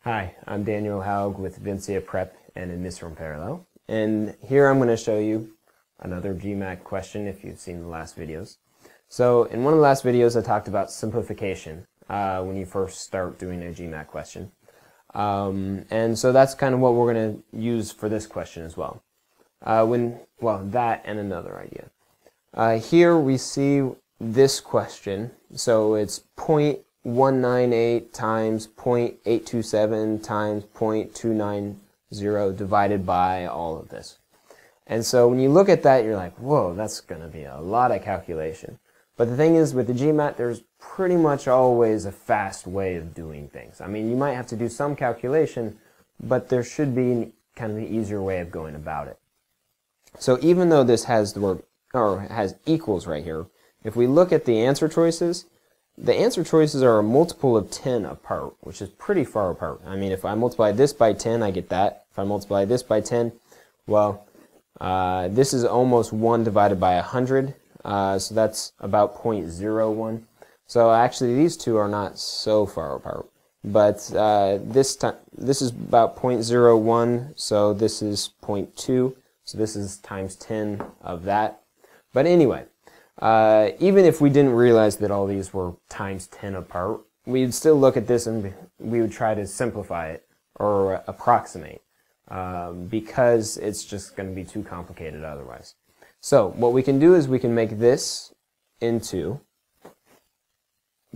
Hi, I'm Daniel Haug with Vincia Prep and Admissions Parallèles, and here I'm going to show you another GMAT question if you've seen the last videos. So in one of the last videos I talked about simplification when you first start doing a GMAT question. And so that's kind of what we're going to use for this question as well. That and another idea. Here we see this question, so it's 0.198 times 0.827 times 0.290 divided by all of this. And so when you look at that, you're like, whoa, that's going to be a lot of calculation. But the thing is, with the GMAT, there's pretty much always a fast way of doing things. I mean, you might have to do some calculation, but there should be kind of the easier way of going about it. So even though this has the word, or has equals right here, if we look at the answer choices, the answer choices are a multiple of 10 apart, which is pretty far apart. I mean, if I multiply this by 10, I get that. If I multiply this by 10, well, this is almost 1 divided by 100, so that's about 0.01. So actually, these two are not so far apart. But this is about 0.01, so this is 0.2, so this is times 10 of that. But anyway, even if we didn't realize that all these were times 10 apart, we'd still look at this and we would try to simplify it or approximate because it's just going to be too complicated otherwise. So what we can do is we can make this into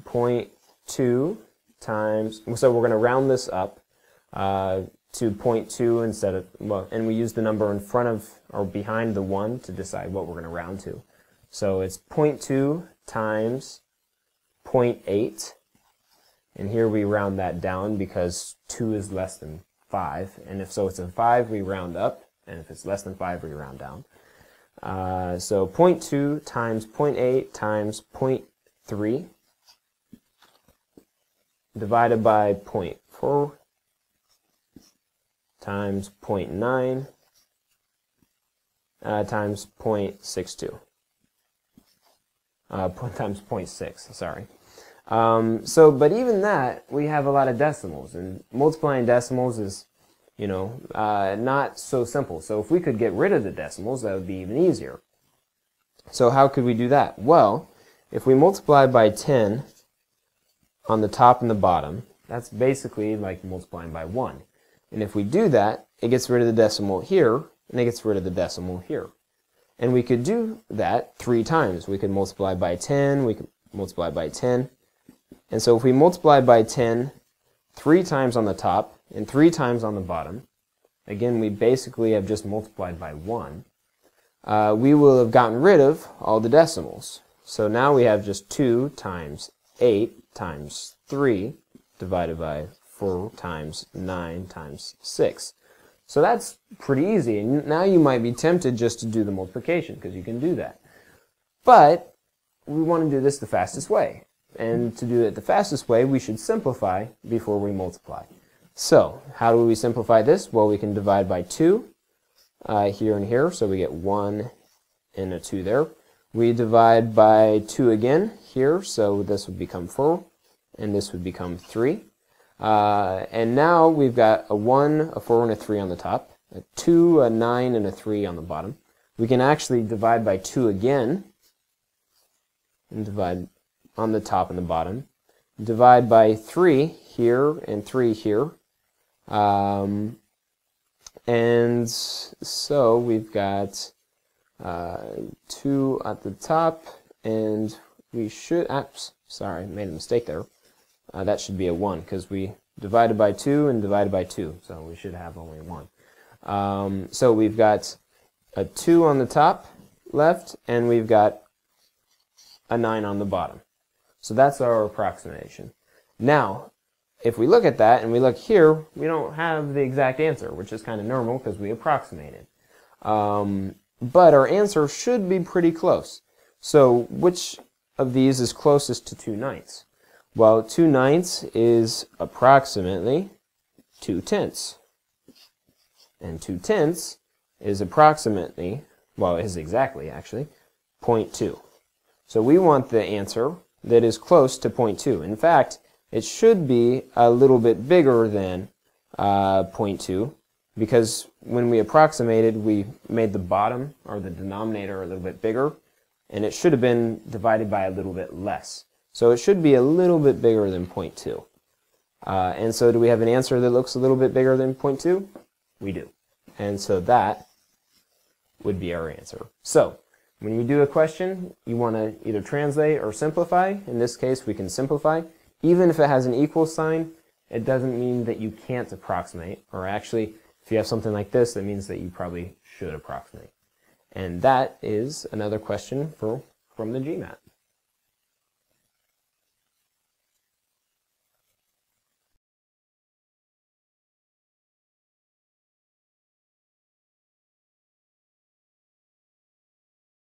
0.2 times, so we're going to round this up to 0.2 instead of, well, and we use the number in front of or behind the 1 to decide what we're going to round to. So it's 0.2 times 0.8, and here we round that down because 2 is less than 5, and if so it's a 5, we round up, and if it's less than 5, we round down. So 0.2 times 0.8 times 0.3 divided by 0.4 times 0.9 times 0.62. Times 0.6, sorry. But even that, we have a lot of decimals, and multiplying decimals is, not so simple. So if we could get rid of the decimals, that would be even easier. So how could we do that? Well, if we multiply by 10 on the top and the bottom, that's basically like multiplying by 1. And if we do that, it gets rid of the decimal here, and it gets rid of the decimal here. And we could do that 3 times. We could multiply by 10, we could multiply by 10. And so if we multiply by 10 3 times on the top and 3 times on the bottom, again, we basically have just multiplied by 1, we will have gotten rid of all the decimals. So now we have just 2 times 8 times 3 divided by 4 times 9 times 6. So that's pretty easy. And now you might be tempted just to do the multiplication because you can do that. But we want to do this the fastest way. And to do it the fastest way, we should simplify before we multiply. So how do we simplify this? Well, we can divide by 2 here and here. So we get 1 and a 2 there. We divide by 2 again here. So this would become 4. And this would become 3. And now we've got a 1, a 4, and a 3 on the top, a 2, a 9, and a 3 on the bottom. We can actually divide by 2 again, and divide on the top and the bottom. Divide by 3 here and 3 here. And so we've got 2 at the top, and we should, sorry, made a mistake there. That should be a 1 because we divided by 2 and divided by 2, so we should have only 1. So we've got a 2 on the top left, and we've got a 9 on the bottom. So that's our approximation. Now, if we look at that and we look here, we don't have the exact answer, which is kind of normal because we approximated. But our answer should be pretty close. So which of these is closest to 2/9? Well, 2/9 is approximately 2/10. And 2/10 is approximately, well, is exactly actually 0.2. So we want the answer that is close to 0.2. In fact, it should be a little bit bigger than 0.2, because when we approximated, we made the bottom, or the denominator, a little bit bigger, and it should have been divided by a little bit less. So it should be a little bit bigger than 0.2. And so do we have an answer that looks a little bit bigger than 0.2? We do. And so that would be our answer. So when you do a question, you want to either translate or simplify. In this case, we can simplify. Even if it has an equal sign, it doesn't mean that you can't approximate. Or actually, if you have something like this, that means that you probably should approximate. And that is another question from the GMAT.